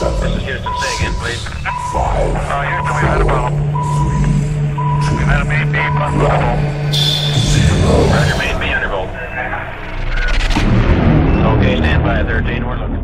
This is Houston. Say again, please. Houston, we've had a problem. We've had a main B plus undervolt. Roger, main B undervolt. Okay, stand by at 13. We're looking.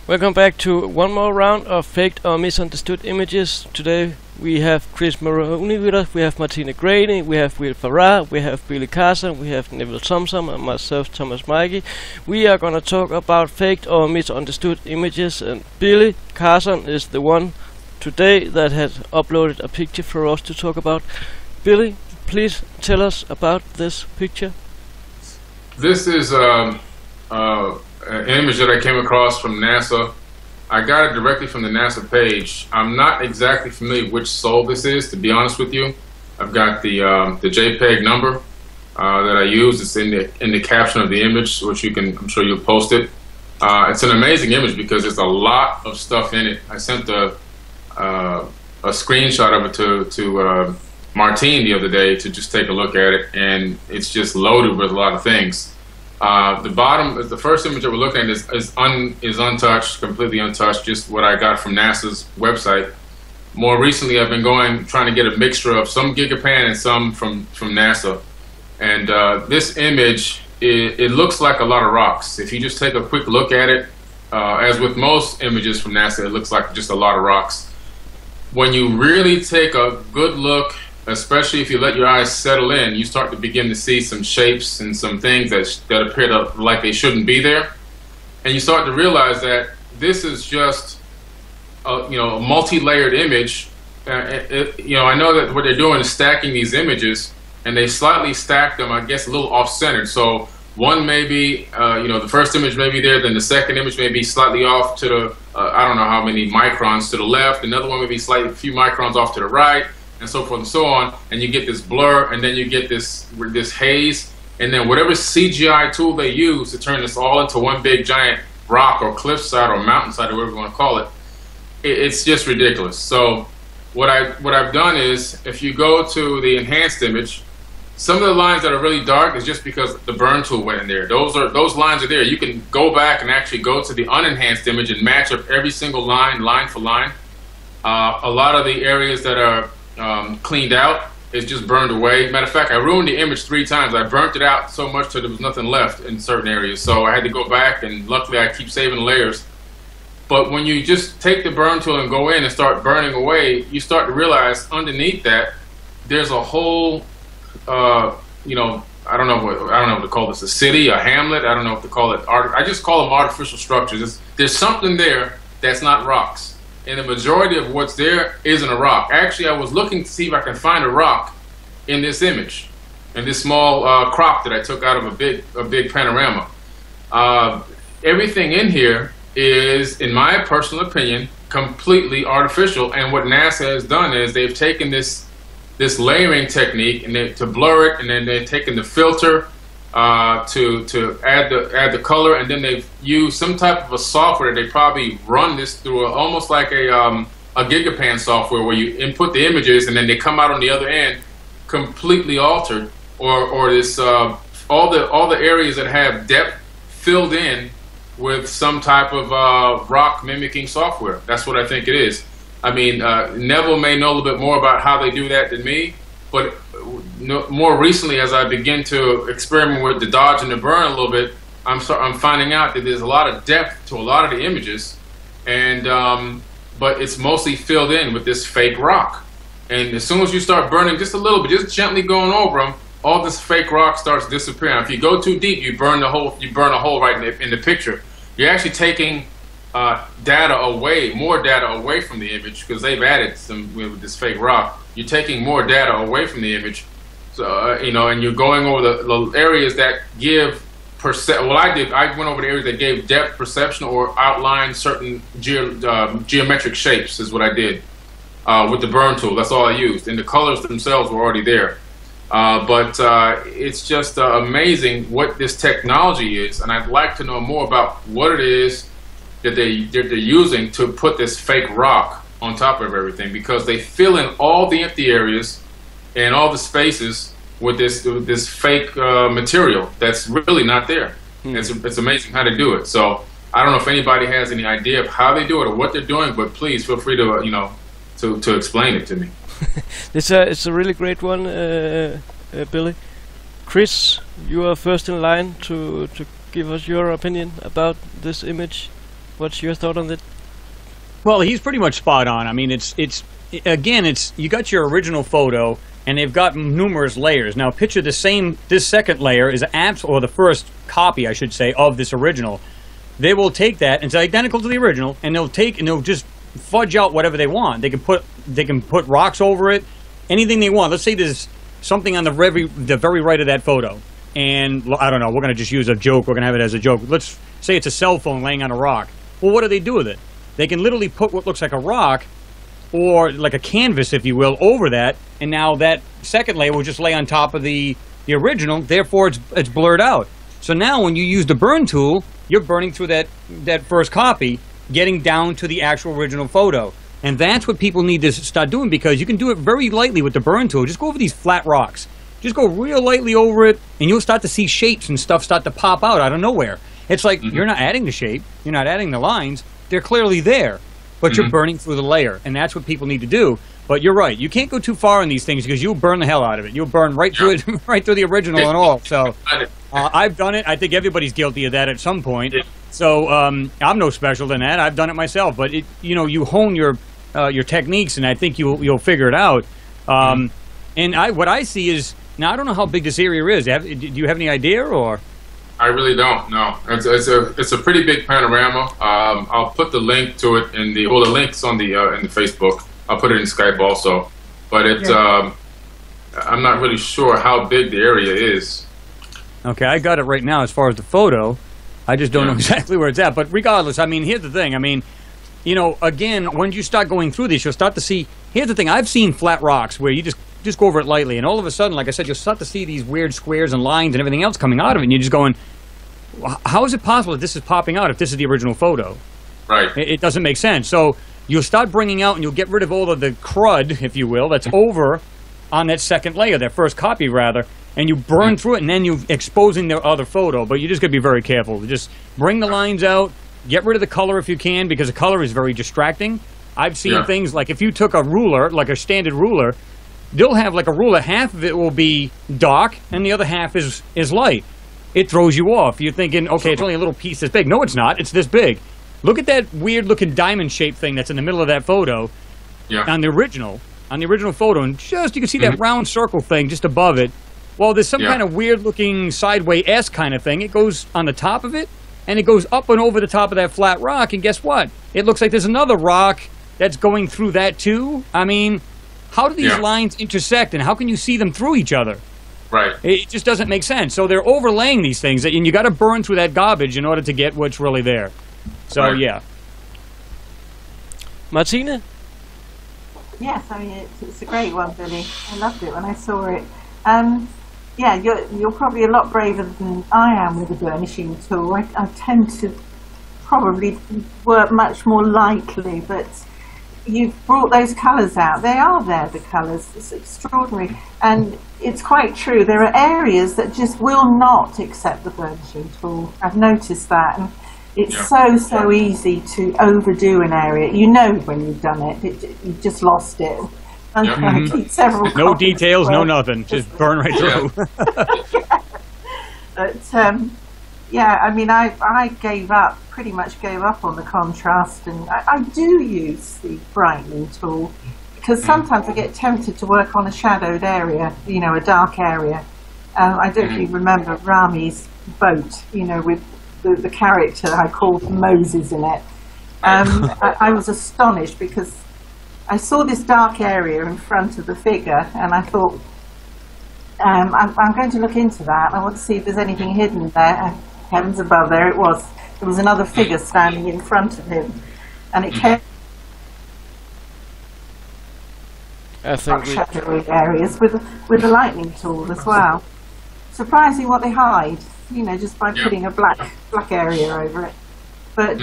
Welcome back to one more round of faked or misunderstood images. Today we have Chris Maroney with us, we have Martina Grady, we have Will Farrar, we have Billy Carson, we have Neville Thompson and myself, Thomas Mikey. We are gonna talk about faked or misunderstood images, and Billy Carson is the one today that has uploaded a picture for us to talk about. Billy, please tell us about this picture. This is an image that I came across from NASA. I got it directly from the NASA page. I'm not exactly familiar which sol this is, to be honest with you. I've got the JPEG number that I use. It's in the caption of the image, which you can, I'm sure you'll post it. It's an amazing image because there's a lot of stuff in it. I sent a screenshot of it to Martine the other day to just take a look at it, and it's just loaded with a lot of things. The first image that we're looking at is untouched, completely untouched, just what I got from NASA's website. More recently, I've been trying to get a mixture of some Gigapan and some from NASA. And this image, it looks like a lot of rocks. If you just take a quick look at it, as with most images from NASA, it looks like just a lot of rocks. When you really take a good look, especially if you let your eyes settle in, you start to begin to see some shapes and some things that appear like they shouldn't be there, and you start to realize that this is just a multi-layered image. I know that what they're doing is stacking these images, and they slightly stack them, I guess, a little off-centered. So one may be, the first image may be there, then the second image may be slightly off to the, I don't know how many microns to the left. Another one may be slightly a few microns off to the right, and so forth and so on, and you get this blur, and then you get this haze, and then whatever CGI tool they use to turn this all into one big giant rock or cliffside or mountainside or whatever you want to call it, it's just ridiculous. So what I've done is, if you go to the enhanced image, some of the lines that are really dark is just because the burn tool went in there. Those lines are there. You can go back and actually go to the unenhanced image and match up every single line for line. A lot of the areas that are cleaned out is just burned away. Matter of fact, I ruined the image 3 times. I burnt it out so much that there was nothing left in certain areas. So I had to go back, and luckily I keep saving layers. But when you just take the burn tool and go in and start burning away, you start to realize underneath that there's a whole, I don't know what to call this, a city, a hamlet. I don't know what to call it. I just call them artificial structures. There's something there that's not rocks. And the majority of what's there isn't a rock. Actually, I was looking to see if I can find a rock in this image, in this small crop that I took out of a big panorama. Everything in here is, in my personal opinion, completely artificial. And what NASA has done is they've taken this layering technique and to blur it, and then they've taken the filter to add the color, and then they've used some type of a software. They probably run this through almost like a Gigapan software, where you input the images and then they come out on the other end completely altered, or this all the areas that have depth filled in with some type of rock mimicking software. That's what I think it is. I mean, Neville may know a little bit more about how they do that than me, but more recently, as I begin to experiment with the dodge and the burn a little bit, I'm finding out that there's a lot of depth to a lot of the images, and but it's mostly filled in with this fake rock. And as soon as you start burning just a little bit, just gently going over them, all this fake rock starts disappearing. If you go too deep, you burn a hole right in the picture. You're actually taking more data away from the image, because they've added some with this fake rock. You're taking more data away from the image, so and you're going over the areas that give I went over the areas that gave depth perception or outlined certain geometric shapes. Is what I did with the burn tool. That's all I used, and the colors themselves were already there. But it's just amazing what this technology is, and I'd like to know more about what it is that they're using to put this fake rock on top of everything, because they fill in all the empty areas and all the spaces with this fake material that's really not there. It's amazing how to do it. So I don't know if anybody has any idea of how they do it or what they're doing, but please feel free to to explain it to me. It's a really great one, Billy. Chris, you are first in line to give us your opinion about this image. What's your thought on it? Well, he's pretty much spot on. I mean, it's you got your original photo, and they've got numerous layers. Now, picture this second layer is or the first copy, I should say, of this original. They will take that, and it's identical to the original, and they'll just fudge out whatever they want. They can put rocks over it, anything they want. Let's say there's something on the very right of that photo, and I don't know, we're going to just use a joke. We're going to have it as a joke. Let's say it's a cell phone laying on a rock. Well, what do they do with it? They can literally put what looks like a rock, or like a canvas, if you will, over that, and now that second layer will just lay on top of the original. Therefore, it's blurred out. So now, when you use the burn tool, you're burning through that first copy, getting down to the actual original photo. And that's what people need to start doing, because you can do it very lightly with the burn tool. Just go over these flat rocks. Just go real lightly over it, and you'll start to see shapes and stuff start to pop out of nowhere. It's like you're not adding the shape, you're not adding the lines. They're clearly there, but you're burning through the layer, and that's what people need to do. But you're right. You can't go too far in these things, because you'll burn the hell out of it. You'll burn right through it, right through the original and all. So I've done it. I think everybody's guilty of that at some point. So I'm no special than that. I've done it myself. But you hone your techniques, and I think you'll figure it out. And what I see is, now I don't know how big this area is. Do you have any idea, or? I really don't. No, it's a pretty big panorama. I'll put the link to it in the links on the in the Facebook. I'll put it in Skype also. But I'm not really sure how big the area is. Okay, I got it right now as far as the photo. I just don't know exactly where it's at. But regardless, I mean, here's the thing. I mean, again, when you start going through this, you'll start to see. Here's the thing. I've seen flat rocks where you just go over it lightly, and all of a sudden, like I said, you'll start to see these weird squares and lines and everything else coming out of it, and you're just going, how is it possible that this is popping out if this is the original photo? Right. It doesn't make sense. So you'll start bringing out, and you'll get rid of all of the crud, if you will, that's over on that second layer, that first copy, rather, and you burn through it, and then you're exposing the other photo. But you just got to be very careful. Just bring the lines out, get rid of the color if you can, because the color is very distracting. I've seen things like, if you took a ruler, like a standard ruler, they'll have like a ruler, half of it will be dark, and the other half is light. It throws you off. You're thinking, okay, it's only a little piece this big. No, it's not. It's this big. Look at that weird-looking diamond-shaped thing that's in the middle of that photo on the original photo, and just you can see that round circle thing just above it. Well, there's some kind of weird-looking sideway S kind of thing. It goes on the top of it, and it goes up and over the top of that flat rock, and guess what? It looks like there's another rock that's going through that too. I mean, how do these lines intersect, and how can you see them through each other? Right. It just doesn't make sense. So they're overlaying these things, and you got to burn through that garbage in order to get what's really there. So, Martina? Yes, I mean, it's a great one, Billy. I loved it when I saw it. You're probably a lot braver than I am with the burnishing tool. I tend to probably work much more lightly, but you've brought those colours out. They are there, the colours. It's extraordinary. And it's quite true. There are areas that just will not accept the burnishing tool. I've noticed that. And it's so easy to overdo an area. You know when you've done it. You've just lost it. And I keep several no details, no nothing. Just burn right through. But, I mean, I pretty much gave up on the contrast, and I do use the brightening tool, because sometimes I get tempted to work on a shadowed area, a dark area. I don't know if you remember Rami's boat, with the character I called Moses in it. I was astonished, because I saw this dark area in front of the figure, and I thought, I'm going to look into that. I want to see if there's anything hidden there. Heavens above, there it was. There was another figure standing in front of him, and it came shadowy areas with a lightning tool as well. Surprising what they hide, just by putting a black area over it. But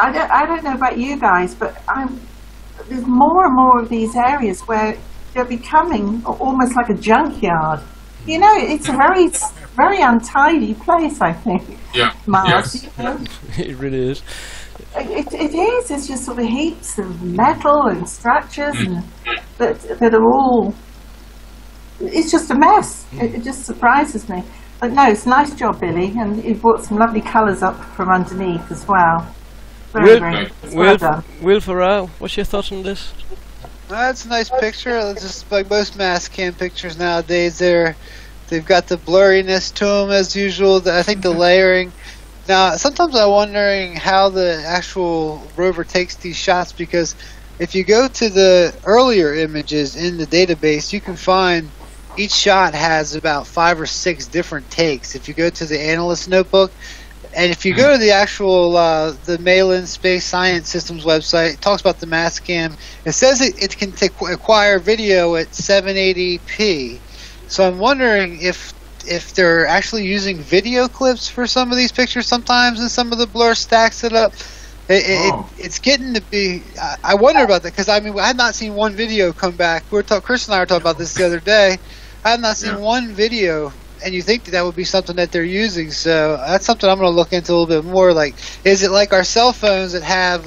I don't know about you guys, but there's more and more of these areas where they're becoming almost like a junkyard. You know, it's a very untidy place, I think. Yeah. Mars, Yes. you know? It really is. It is. It's just sort of heaps of metal and structures and that are all. It's just a mess. It just surprises me. But no, it's a nice job, Billy, and you brought some lovely colours up from underneath as well. Very well done. Will Farrar, what's your thoughts on this? That's a nice picture. It's just like most mass cam pictures nowadays. They've got the blurriness to them as usual. I think the layering. Now, sometimes I'm wondering how the actual rover takes these shots, because if you go to the earlier images in the database, you can find each shot has about 5 or 6 different takes. If you go to the analyst notebook, and if you go to the actual the Malin Space Science Systems website, it talks about the Mastcam. It says it can acquire video at 780p. So I'm wondering if they're actually using video clips for some of these pictures sometimes, and some of the blur stacks it up. It's getting to be. I wonder about that, because I mean, I had not seen one video come back. Chris and I were talking about this the other day. I have not seen one video, and you think that would be something that they're using. So that's something I'm going to look into a little bit more. Like, is it like our cell phones that have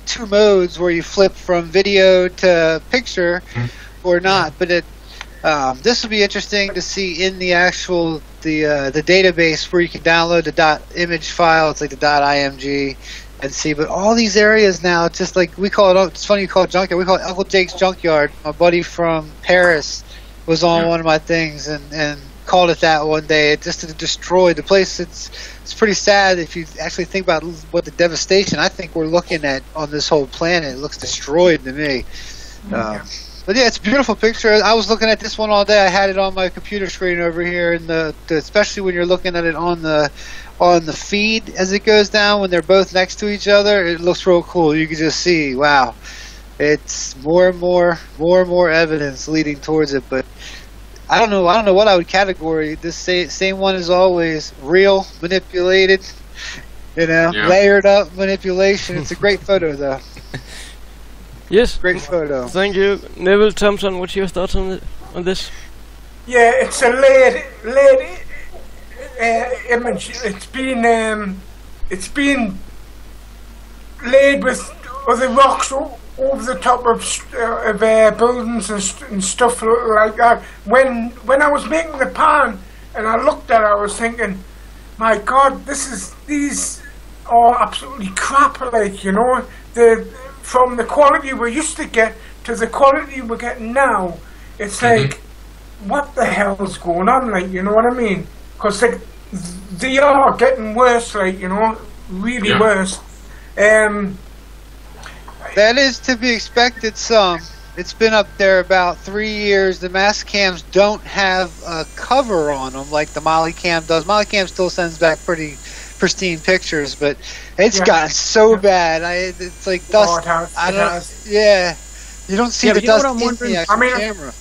2 modes where you flip from video to picture, or not? But this will be interesting to see in the actual the database where you can download the .image file. It's like the .img. And see, but all these areas now, it's just like we call it. It's funny you call it junkyard. We call it Uncle Jake's junkyard. My buddy from Paris was on one of my things and called it that one day. Just to destroy the place. It's pretty sad if you actually think about what the devastation I think we're looking at on this whole planet. It looks destroyed to me. But yeah, it's a beautiful picture. I was looking at this one all day. I had it on my computer screen over here, and especially when you're looking at it on the feed as it goes down, when they're both next to each other, it looks real cool. You can just see, wow, it's more and more evidence leading towards it. But I don't know what I would category this. Same one as always, real, manipulated, layered up manipulation. It's a great photo though. Yes. Great photo. Thank you. Neville Thompson, what's your thoughts on this? Yeah, it's a layered image. It's been laid with other rocks over the top of buildings and stuff like that. When I was making the pan and I looked at it, I was thinking, my God, these are absolutely crap. Like, you know, from the quality we used to get to the quality we're getting now, it's like, what the hell's going on? Like, you know what I mean? Because they are getting worse, like, you know, really worse. That is to be expected. It's been up there about 3 years. The Mastcams don't have a cover on them like the Mollycam does. Mollycam still sends back pretty pristine pictures, but it's gotten so bad. It's like dust. Yeah, you don't see the dust in the actual camera.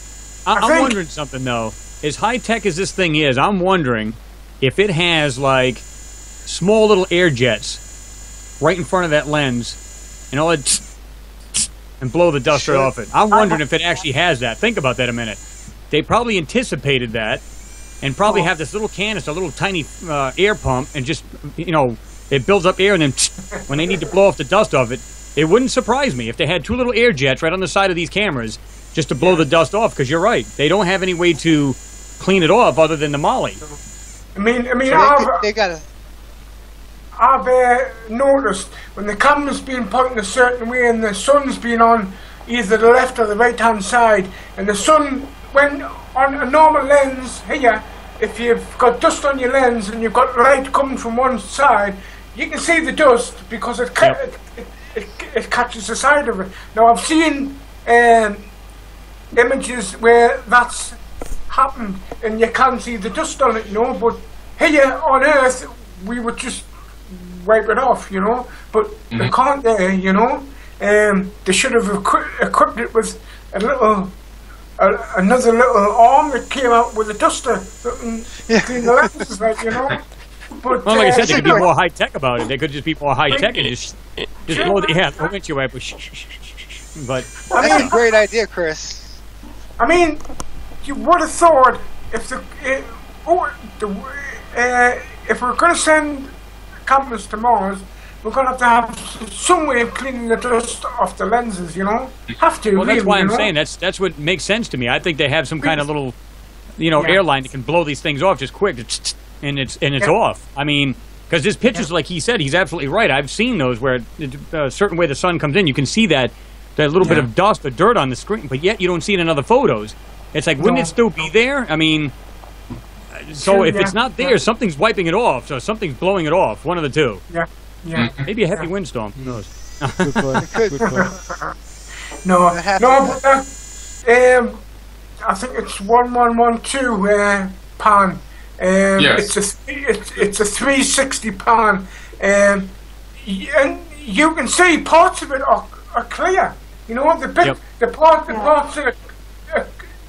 I'm wondering something though. As high tech as this thing is, I'm wondering if it has like small little air jets right in front of that lens, and all it and blow the dust right off it. I'm wondering if it actually has that. Think about that a minute. They probably anticipated that, and probably have this little canister, a little tiny air pump, and just, you know, it builds up air, and then when they need to blow off the dust off it, it wouldn't surprise me if they had 2 little air jets right on the side of these cameras just to blow the dust off, because you're right. They don't have any way to clean it off other than the Molly. I mean, so they gotta. I've noticed when the camera's been pointing a certain way and the sun's been on either the left or the right hand side, and the sun, when on a normal lens here, if you've got dust on your lens and you've got light coming from one side, you can see the dust because it catches the side of it. Now I've seen images where that's happened and you can't see the dust on it, you know, but here on Earth we would just wipe it off, you know, but they can't there, you know. They should have equipped it with another little arm that came out with a duster and clean the lenses, like, you know. But, well, like I said, they could be more high tech about it. They could just be more high tech and just blow the windshield wiper. But that's a great idea, Chris. I mean, you would have thought if if we're going to send campers to Mars, we're going to have some way of cleaning the dust off the lenses, you know? Have to, Well, that's really, why you I'm know? saying that's what makes sense to me. I think they have some kind of little, airline that can blow these things off just quick, and it's off. I mean, because there's pictures, like he said, he's absolutely right. I've seen those where a certain way the sun comes in, you can see that little bit of dust or dirt on the screen, but yet you don't see it in other photos. It's like, wouldn't it still be there? I mean, so if it's not there, something's wiping it off, so something's blowing it off. One of the two. Yeah. Yeah. Maybe a heavy windstorm. Who knows? Good point. Good point. No, but I think it's 1112 pan. Yes. It's a 360 pan, and you can see parts of it are clear. You know, the parts that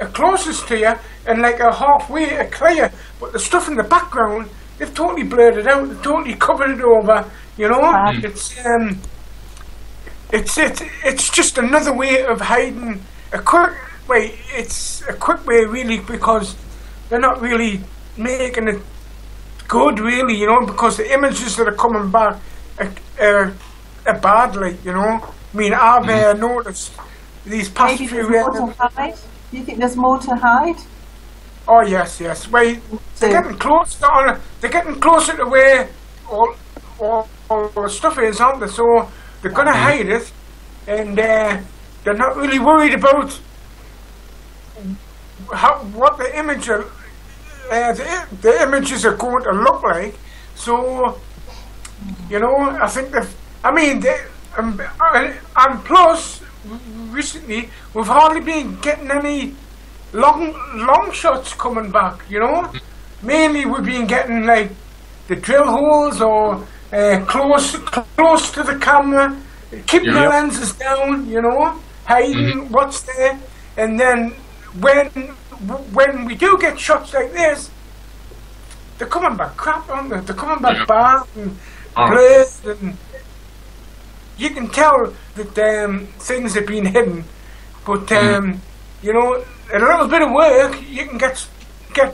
are closest to you and like a halfway are clear, but the stuff in the background, they've totally blurred it out. They've totally covered it over. You know, it's just another way of hiding. It's a quick way, really, because they're not really making it good, really. You know, because the images that are coming back are bad, like, you know. I mean, I've noticed these past Maybe few there's more to hide? Do you think there's more to hide? Oh yes. Well, they're getting closer. They're getting closer to where all the stuff is, aren't they? So they're going to hide it, and they're not really worried about what the images are going to look like. So, you know, I think and plus, recently we've hardly been getting any long shots coming back. You know, mainly we've been getting like the drill holes or close to the camera, keeping the lenses down, you know, hiding what's there, and then when we do get shots like this, they're coming back crap, aren't they? They're coming back bad and blurred, and you can tell that things have been hidden, but you know, a little bit of work, you can get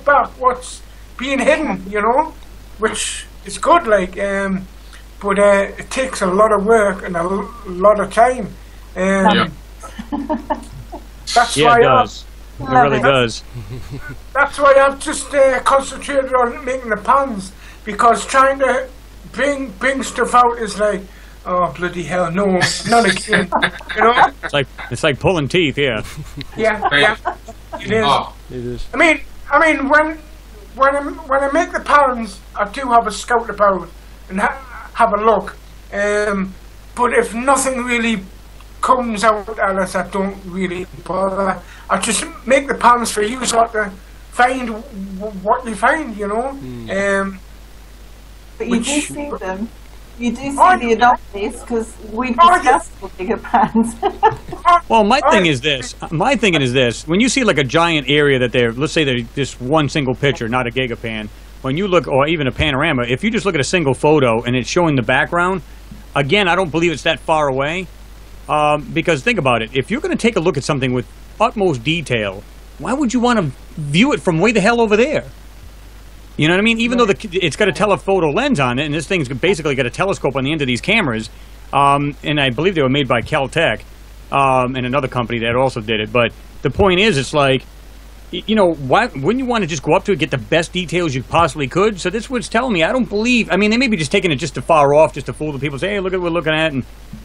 back what's being hidden, you know, which is good, like, but it takes a lot of work and a lot of time. That's why it does. It really does. That's why I've just concentrated on making the pans, because trying to bring stuff out is like, oh bloody hell, no, not again. You know? It's like pulling teeth, yeah. Yeah, it is. Oh. It is. I mean, when I make the pans, I do have a scout about and have a look. But if nothing really comes out, Alice, I don't really bother. I just make the pans for you, so to find what you find, you know. But you do see them. You do see the anomalies, because we've discussed the bigger pans. Well, my thing is this. When you see like a giant area that let's say they're just one single picture, not a gigapan. When you look, or even a panorama, if you just look at a single photo and it's showing the background, again, I don't believe it's that far away. Because think about it. If you're going to take a look at something with utmost detail, why would you want to view it from way the hell over there? You know what I mean? Even though it's got a telephoto lens on it, and this thing's basically got a telescope on the end of these cameras, and I believe they were made by Caltech, and another company that also did it. But the point is, it's like, you know, why wouldn't you want to just go up to it, get the best details you possibly could? So this is what's telling me. I don't believe. I mean, they may be just taking it just too far off, just to fool the people. Say, hey, look at what we're looking at.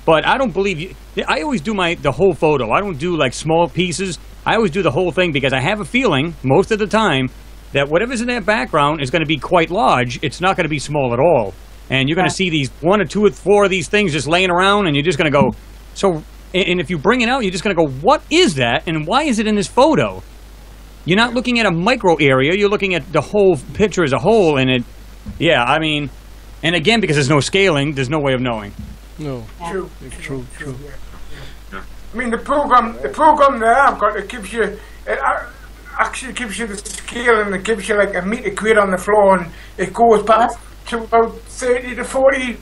But I don't believe you. I always do the whole photo. I don't do like small pieces. I always do the whole thing, because I have a feeling most of the time that whatever's in that background is going to be quite large. It's not going to be small at all. And you're going to see these 1 or 2 or 4 of these things just laying around, and you're just going to go, so, and if you bring it out, you're just going to go, what is that, and why is it in this photo? You're not looking at a micro area, you're looking at the whole picture as a whole, and I mean, and again, because there's no scaling, there's no way of knowing. No. True. I mean, the program that I've got, it gives you, actually gives you the scale, and it gives you like a meter grid on the floor, and it goes back to about 30 to 40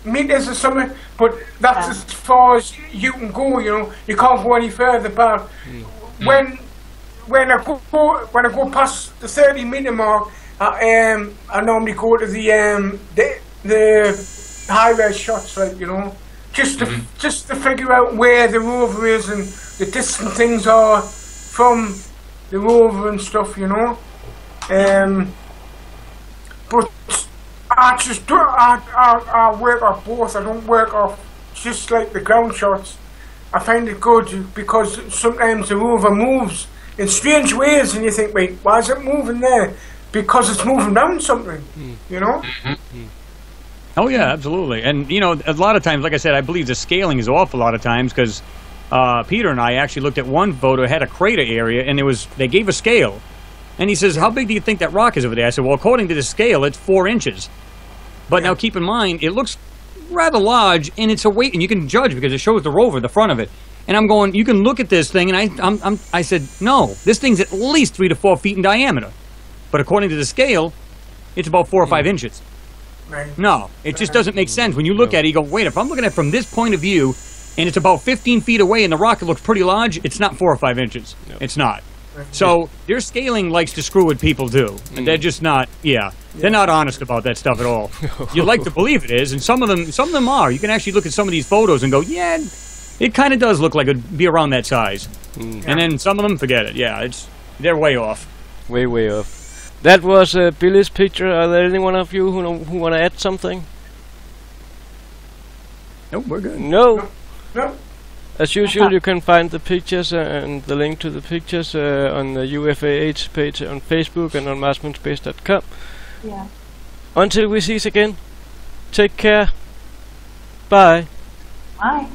meters or something, but that's as far as you can go, you know. You can't go any further back. when I go past the 30-meter mark, I normally go to the high-res shots, like, you know, just to figure out where the rover is and the distant things are from the rover and stuff, you know. But I just do, I work off both. I don't work off just like the ground shots. I find it good because sometimes the rover moves in strange ways, and you think, wait, why is it moving there? Because it's moving down something, you know. Oh yeah, absolutely. And you know, a lot of times, like I said, I believe the scaling is off a lot of times because Peter and I actually looked at one photo, had a crater area, and they gave a scale. And he says, how big do you think that rock is over there? I said, well, according to the scale, it's 4 inches. But now keep in mind, it looks rather large, and it's a weight, and you can judge because it shows the rover, the front of it. And I'm going, you can look at this thing, and I said, no, this thing's at least 3 to 4 feet in diameter. But according to the scale, it's about 4 or 5 inches. Right. No, it just doesn't make sense. When you look at it, you go, wait, if I'm looking at it from this point of view, and it's about 15 feet away, and the rocket looks pretty large, it's not 4 or 5 inches. Yep. It's not. So their scaling likes to screw with people too, and they're just not. They're not honest about that stuff at all. You'd like to believe it is, and some of them are. You can actually look at some of these photos and go, yeah, it kind of does look like it'd be around that size. And then some of them, forget it. Yeah, they're way off. Way off. That was Billy's picture. Are there any one of you who want to add something? Nope, we're good. No. No. As usual, you can find the pictures and the link to the pictures on the UFAH page on Facebook and on marsmoonspace.com. Yeah. Until we see us again, take care. Bye. Bye.